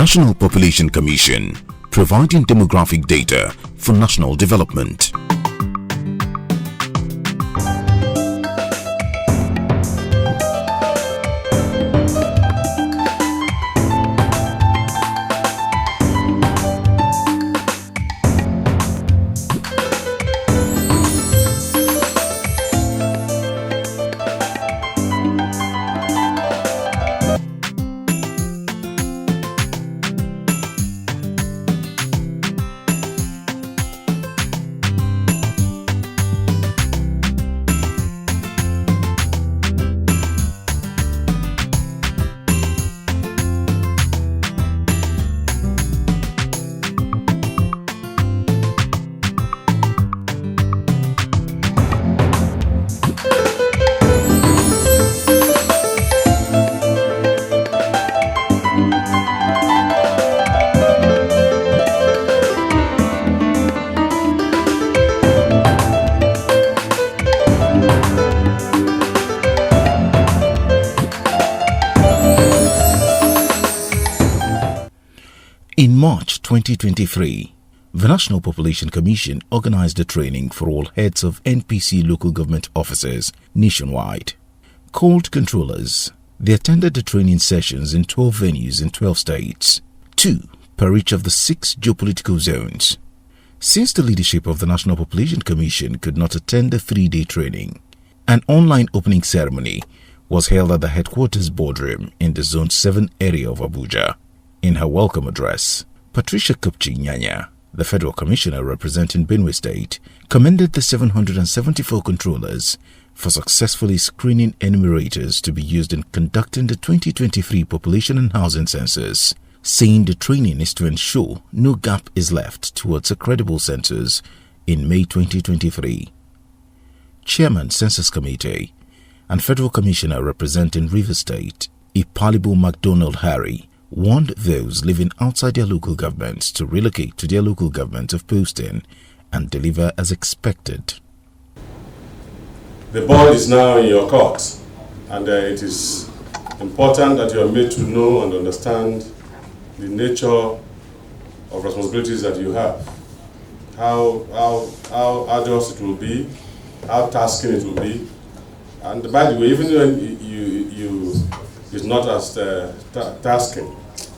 National Population Commission, providing demographic data for national development. In March 2023, the National Population Commission organized a training for all heads of NPC local government offices nationwide. Called Controllers, they attended the training sessions in 12 venues in 12 states, 2 per each of the 6 geopolitical zones. Since the leadership of the National Population Commission could not attend the 3-day training, an online opening ceremony was held at the headquarters boardroom in the Zone 7 area of Abuja. In her welcome address, Patricia Kupchi-Nyanya, the Federal Commissioner representing Benue State, commended the 774 controllers for successfully screening enumerators to be used in conducting the 2023 Population and Housing Census, saying the training is to ensure no gap is left towards a credible census in May 2023. Chairman Census Committee and Federal Commissioner representing Rivers State, Ipalibu MacDonald Harry, warned those living outside their local governments to relocate to their local government of posting and deliver as expected. The ball is now in your court, and it is important that you are made to know and understand the nature of responsibilities that you have, how arduous it will be, how tasking it will be, and by the way, even when it's not as tasking,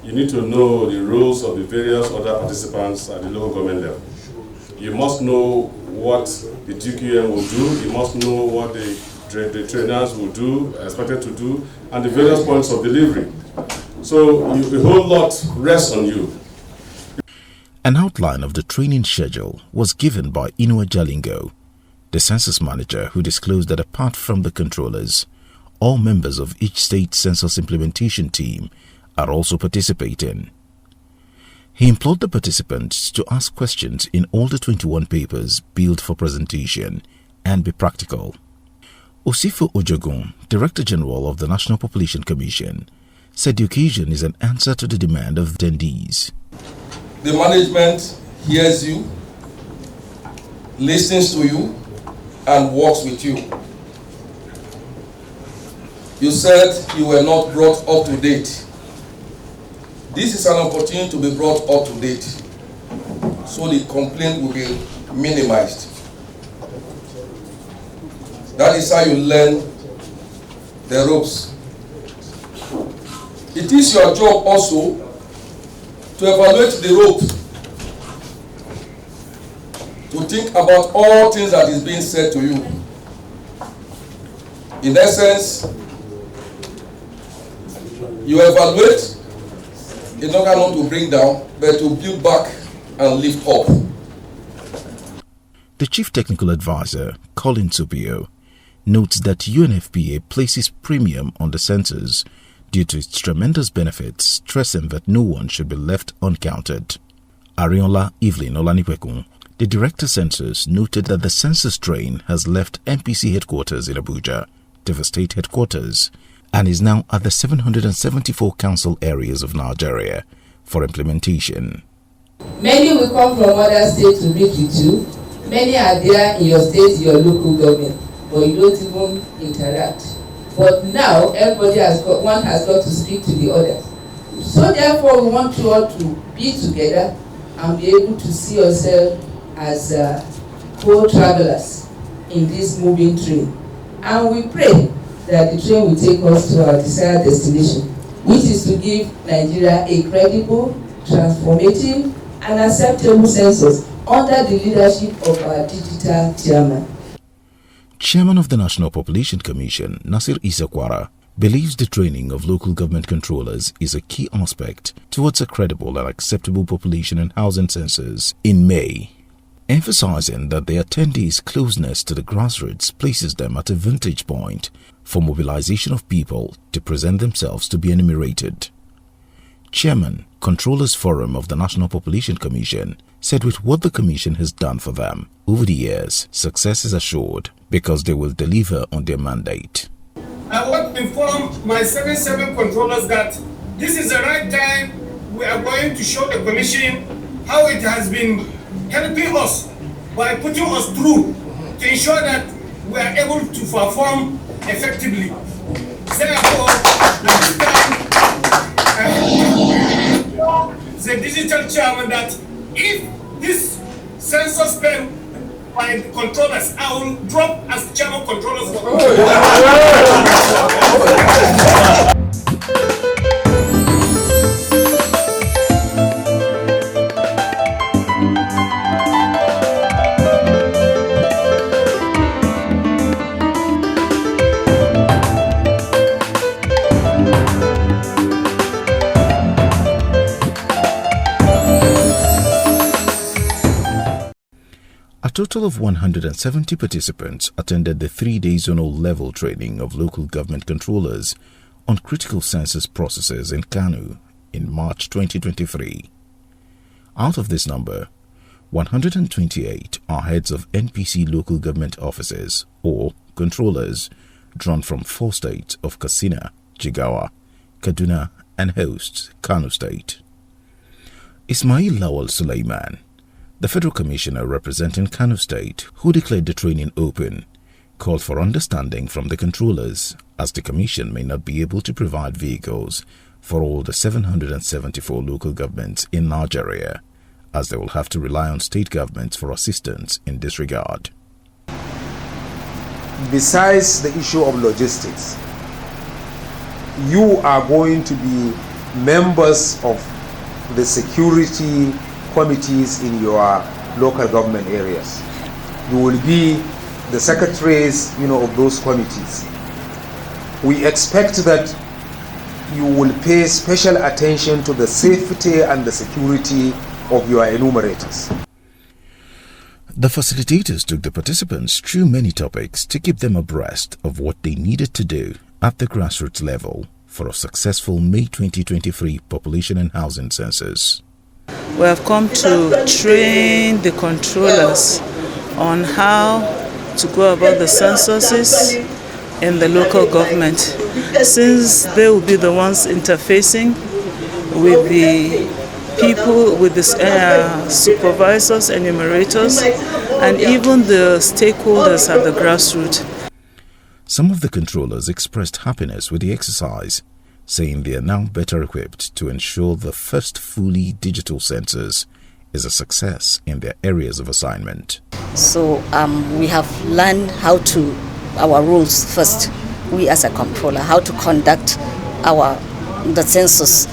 you need to know the roles of the various other participants at the local government level. You must know what the DQM will do, you must know what the trainers will do, expected to do, and the various points of delivery. So the whole lot rests on you. An outline of the training schedule was given by Inua Jalingo, the census manager, who disclosed that apart from the controllers, all members of each state census implementation team are also participating. He implored the participants to ask questions in all the 21 papers built for presentation and be practical. Osifo Ojogun, Director General of the National Population Commission, said the occasion is an answer to the demand of attendees. The management hears you, listens to you, and works with you. You said you were not brought up to date. This is an opportunity to be brought up to date, so the complaint will be minimized. That is how you learn the ropes. It is your job also to evaluate the rope, to think about all things that is being said to you. In essence, you evaluate in order not to bring down, but to build back and lift up. The Chief Technical Advisor, Colin Supio, notes that UNFPA places premium on the census due to its tremendous benefits, stressing that no one should be left uncounted. Ariola Evelyn Olanipekun, the Director Census, noted that the census train has left MPC headquarters in Abuja, the state headquarters, and is now at the 774 council areas of Nigeria for implementation. Many will come from other states to meet with you. Many are there in your state, your local government, but you don't even interact. But now everybody one has got to speak to the others. So therefore, we want you all to be together and be able to see yourself as co-travelers in this moving train. And we pray that the train will take us to our desired destination, which is to give Nigeria a credible, transformative, and acceptable census under the leadership of our digital chairman. Chairman of the National Population Commission, Nasir Isakwara, believes the training of local government controllers is a key aspect towards a credible and acceptable population and housing census in May, emphasizing that the attendees' closeness to the grassroots places them at a vantage point for mobilization of people to present themselves to be enumerated. Chairman, Controllers Forum of the National Population Commission, said with what the Commission has done for them over the years, success is assured because they will deliver on their mandate. I want to inform my 77 controllers that this is the right time. We are going to show the Commission how it has been helping us by putting us through to ensure that we are able to perform effectively. Therefore, at this time, the digital chairman that if this census pen by the controllers, I will drop as chairman controllers. A total of 170 participants attended the 3-day zonal level training of local government controllers on critical census processes in Kano in March 2023. Out of this number, 128 are heads of NPC local government offices or controllers drawn from 4 states of Katsina, Jigawa, Kaduna and hosts Kano State. Ismail Lawal Suleiman, the Federal Commissioner representing Kano State, who declared the training open, called for understanding from the controllers as the Commission may not be able to provide vehicles for all the 774 local governments in Nigeria, as they will have to rely on state governments for assistance in this regard. Besides the issue of logistics, you are going to be members of the security committees in your local government areas. You will be the secretaries, of those committees. We expect that you will pay special attention to the safety and the security of your enumerators. The facilitators took the participants through many topics to keep them abreast of what they needed to do at the grassroots level for a successful May 2023 Population and Housing Census. We have come to train the controllers on how to go about the censuses in the local government, since they will be the ones interfacing with the people, with the supervisors, enumerators, and even the stakeholders at the grassroots. Some of the controllers expressed happiness with the exercise, saying they are now better equipped to ensure the first fully digital census is a success in their areas of assignment. So we have learned our rules first, we as a controller, how to conduct the census,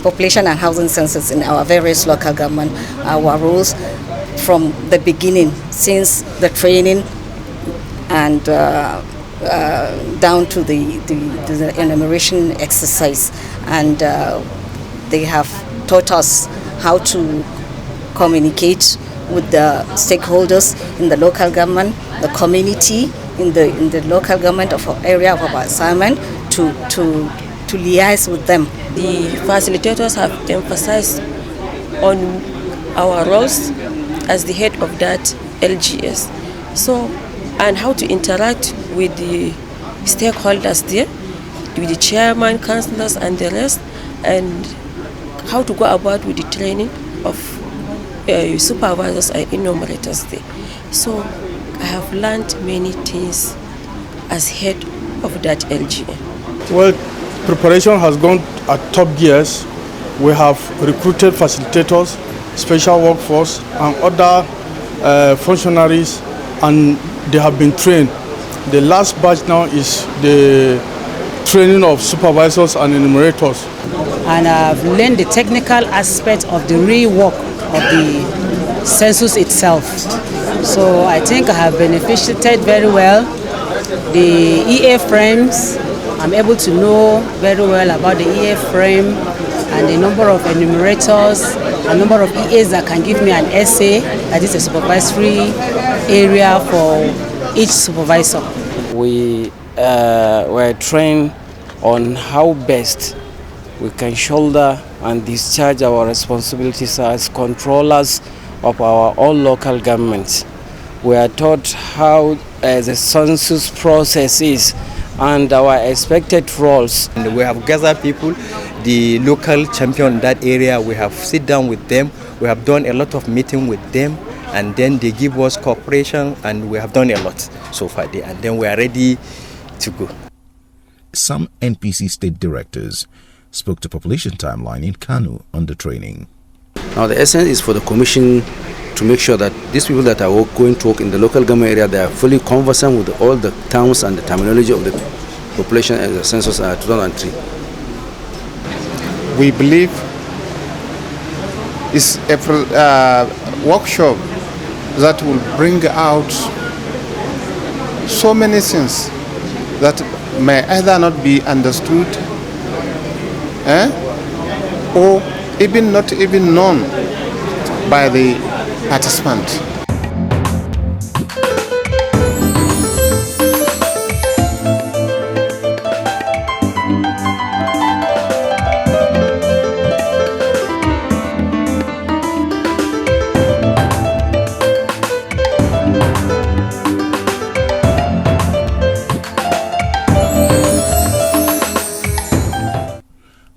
population and housing census in our various local government, our rules from the beginning, since the training and down to the enumeration exercise, and they have taught us how to communicate with the stakeholders in the local government, the community in the local government of our area of our assignment, to liaise with them. The facilitators have emphasized on our roles as the head of that LGS, and how to interact with the stakeholders there, with the chairman, councillors and the rest, and how to go about with the training of supervisors and enumerators there. So I have learned many things as head of that LGA. Well, preparation has gone at top gears. We have recruited facilitators, special workforce, and other functionaries, and they have been trained. The last batch now is the training of supervisors and enumerators. And I've learned the technical aspect of the real work of the census itself. So I think I have benefited very well. The EA frames, I'm able to know very well about the EA frame and the number of enumerators, a number of EAs that can give me an essay, that is a supervisory area for each supervisor. We were trained on how best we can shoulder and discharge our responsibilities as controllers of our own local governments. We are taught how the census process is and our expected roles. And we have gathered people, the local champion in that area. We have sit down with them. We have done a lot of meeting with them, and then they give us cooperation, and we have done a lot so far. And then we are ready to go. Some NPC state directors spoke to Population Timeline in Kano on the training. Now the essence is for the commission to make sure that these people that are going to work in the local government area, they are fully conversant with all the terms and the terminology of the population and the census 2003. We believe it's a workshop that will bring out so many things that may either not be understood or even not even known by the participant.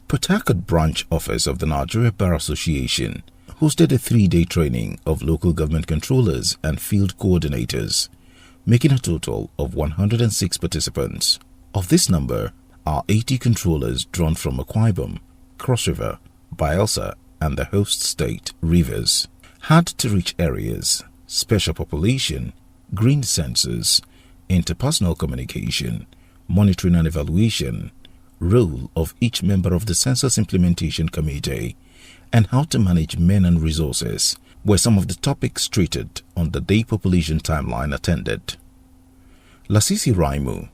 Port Harcourt branch office of the Nigeria Bar Association hosted a 3-day training of local government controllers and field coordinators, making a total of 106 participants. Of this number are 80 controllers drawn from Akwa Ibom, Cross River, Bayelsa, and the host state, Rivers. Hard to reach areas, special population, green census, interpersonal communication, monitoring and evaluation, role of each member of the Census Implementation Committee, and how to manage men and resources were some of the topics treated on the day Population Timeline attended. Lasisi Raimu,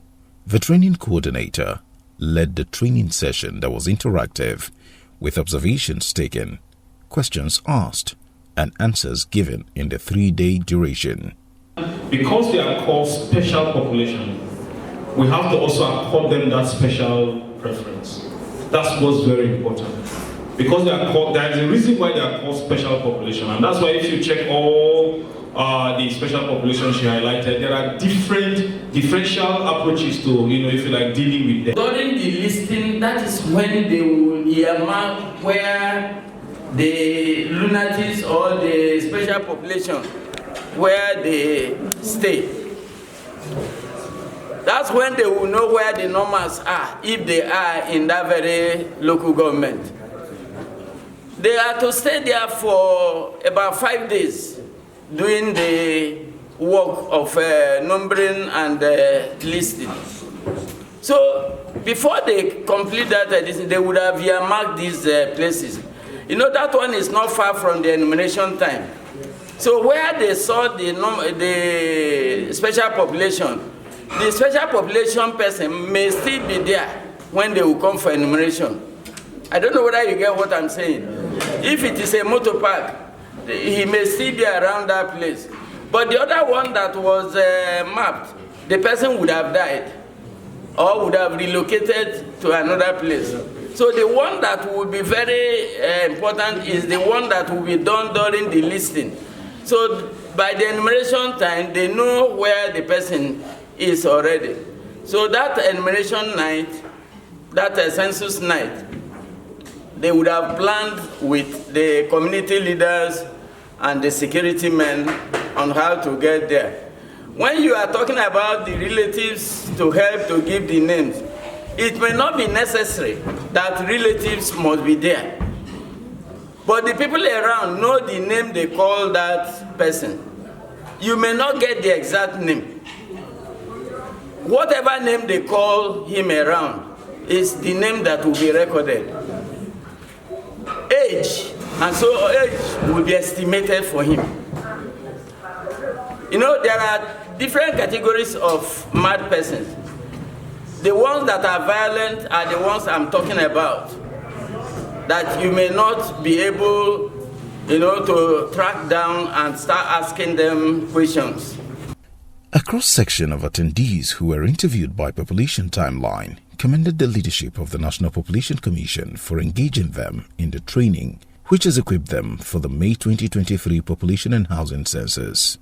the training coordinator, led the training session that was interactive, with observations taken, questions asked, and answers given in the 3-day duration. Because they are called special population, we have to also accord them that special preference. That's what's very important. Because they are called, there is a reason why they are called special population, and that's why if you check all the special populations she highlighted, there are differential approaches to, if you like, dealing with them. During the listing, that is when they will earmark where the lunatics or the special population, where they stay. That's when they will know where the normals are, if they are in that very local government. They are to stay there for about 5 days, doing the work of numbering and listing. So before they complete that, they would have earmarked these places. That one is not far from the enumeration time. So where they saw the special population, the special population person may still be there when they will come for enumeration. I don't know whether you get what I'm saying. If it is a motor park, he may still be around that place. But the other one that was mapped, the person would have died or would have relocated to another place. So the one that will be very important is the one that will be done during the listing. So by the enumeration time, they know where the person is already. So that enumeration night, that census night, they would have planned with the community leaders and the security men on how to get there. When you are talking about the relatives to help to give the names, it may not be necessary that relatives must be there. But the people around know the name they call that person. You may not get the exact name. Whatever name they call him around is the name that will be recorded. Age, and so age will be estimated for him. You know, there are different categories of mad persons. The ones that are violent are the ones I'm talking about, that you may not be able, to track down and start asking them questions. A cross-section of attendees who were interviewed by Population Timeline commended the leadership of the National Population Commission for engaging them in the training, which has equipped them for the May 2023 Population and Housing Census.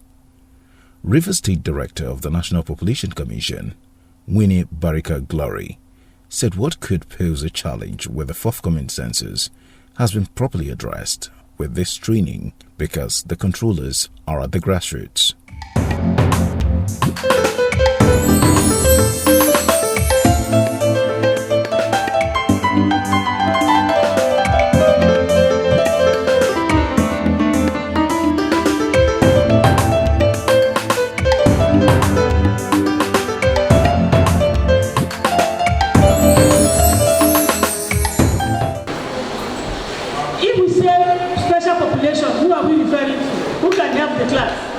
River State Director of the National Population Commission, Winnie Barika Glory, said what could pose a challenge with the forthcoming census has been properly addressed with this training because the controllers are at the grassroots. If we say special population, who are we referring to? Who can help the class?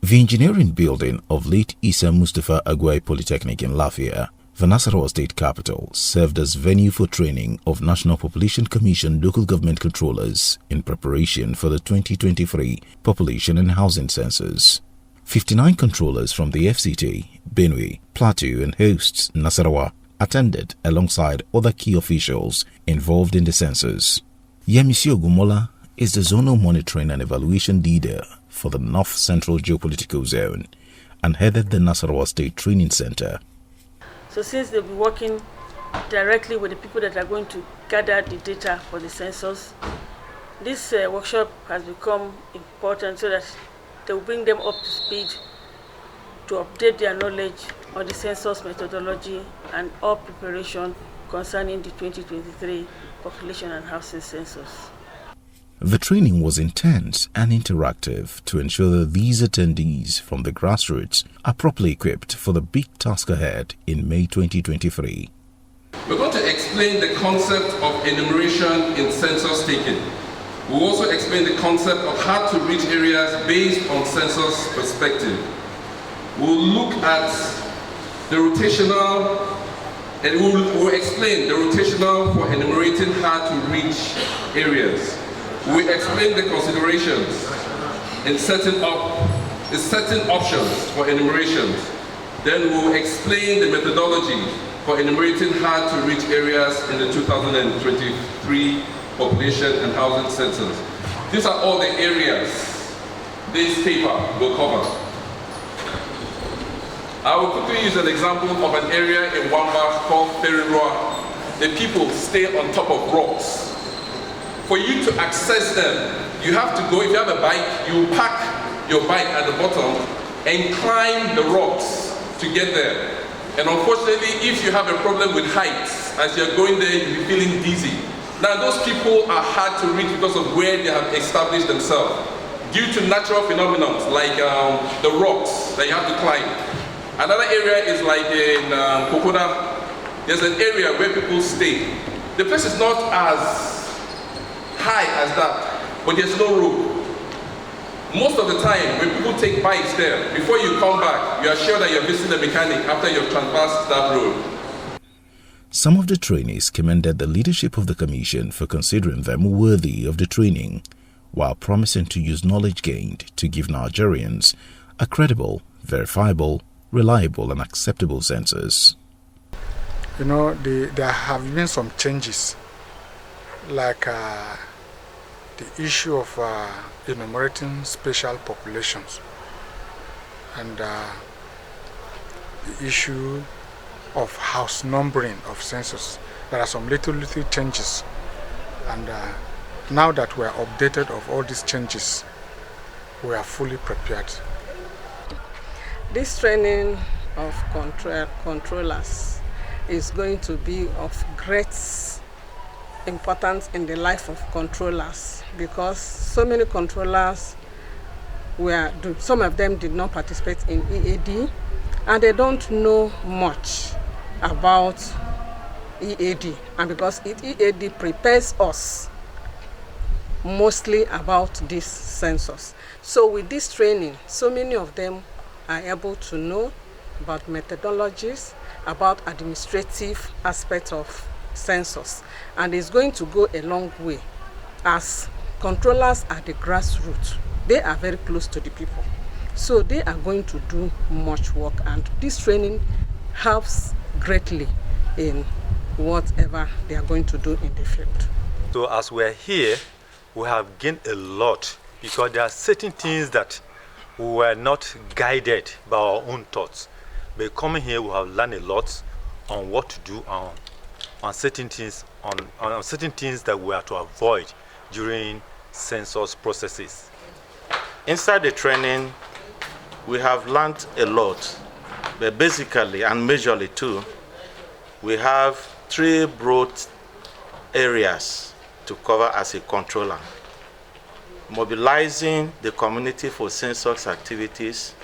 The engineering building of late Isa Mustafa Agwai Polytechnic in Lafayette, the Nasarawa state capital, served as venue for training of National Population Commission local government controllers in preparation for the 2023 Population and Housing Census. 59 controllers from the FCT, Benue, Plateau and hosts Nasarawa attended alongside other key officials involved in the census. Yemisi Ogumola is the zonal monitoring and evaluation leader for the North Central Geopolitical Zone and headed the Nasarawa State Training Center. So since they'll be working directly with the people that are going to gather the data for the census, this workshop has become important so that they will bring them up to speed to update their knowledge on the census methodology and all preparation concerning the 2023 Population and Housing Census. The training was intense and interactive to ensure that these attendees from the grassroots are properly equipped for the big task ahead in May 2023. We're going to explain the concept of enumeration in census taking. We'll also explain the concept of how to reach areas based on census perspective. We'll look at the rotational, and we'll explain the rotational for enumerating how to reach areas. We explain the considerations in setting options for enumerations. Then we'll explain the methodology for enumerating how to reach areas in the 2023 Population and Housing Census. These are all the areas this paper will cover. I will quickly use an example of an area in Wamba called Ferriroa. The people stay on top of rocks. For you to access them, you have to go, if you have a bike, you park your bike at the bottom and climb the rocks to get there. And unfortunately, if you have a problem with heights, as you're going there, you'll be feeling dizzy. Now, those people are hard to reach because of where they have established themselves, due to natural phenomena like the rocks that you have to climb. Another area is like in Kokoda. There's an area where people stay. The place is not as high as that, but there's no road. Most of the time, when people take bikes there, before you come back, you are sure that you're visiting a mechanic after you've traversed that road. Some of the trainees commended the leadership of the Commission for considering them worthy of the training, while promising to use knowledge gained to give Nigerians a credible, verifiable, reliable and acceptable census. You know, there have been some changes, like the issue of enumerating special populations and the issue of house numbering of census. There are some little changes, and now that we are updated of all these changes, we are fully prepared. This training of controllers is going to be of great importance in the life of controllers, because so many controllers some of them did not participate in EAD, and they don't know much about EAD, and because EAD prepares us mostly about this census. So with this training, so many of them are able to know about methodologies, about administrative aspects of census, and it's going to go a long way, as controllers are the grassroots. They are very close to the people, so they are going to do much work, and this training helps greatly in whatever they are going to do in the field. So as we're here, we have gained a lot, because there are certain things that we were not guided by our own thoughts. But coming here, we have learned a lot on what to do on certain things, on certain things that we are to avoid during census processes. Inside the training, we have learned a lot, but basically and majorly too, we have 3 broad areas to cover as a controller: mobilizing the community for census activities,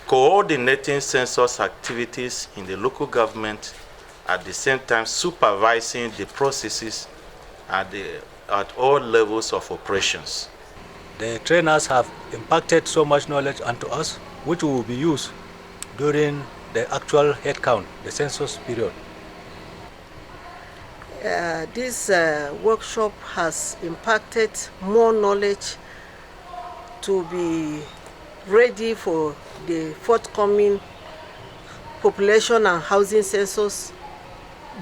coordinating census activities in the local government, at the same time supervising the processes at all levels of operations. The trainers have imparted so much knowledge onto us, which will be used during the actual head count, the census period. This workshop has impacted more knowledge to be ready for the forthcoming population and housing census,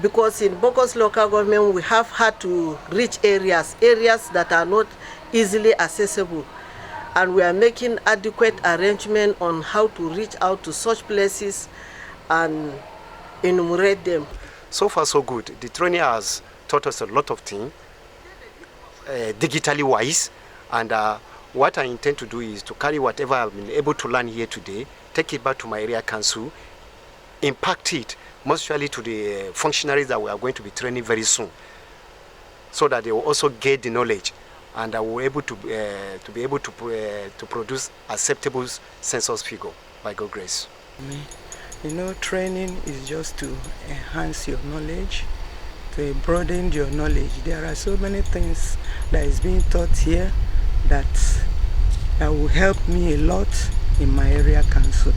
because in Bokos local government we have had to reach areas that are not easily accessible, and we are making adequate arrangement on how to reach out to such places and enumerate them. So far so good. The training has taught us a lot of things, digitally wise, and what I intend to do is to carry whatever I've been able to learn here today, take it back to my area council, impact it mostly to the functionaries that we are going to be training very soon, so that they will also get the knowledge and are able to be able to produce acceptable census figure by God's grace. You know, training is just to enhance your knowledge, to broaden your knowledge. There are so many things that is being taught here that will help me a lot in my area council.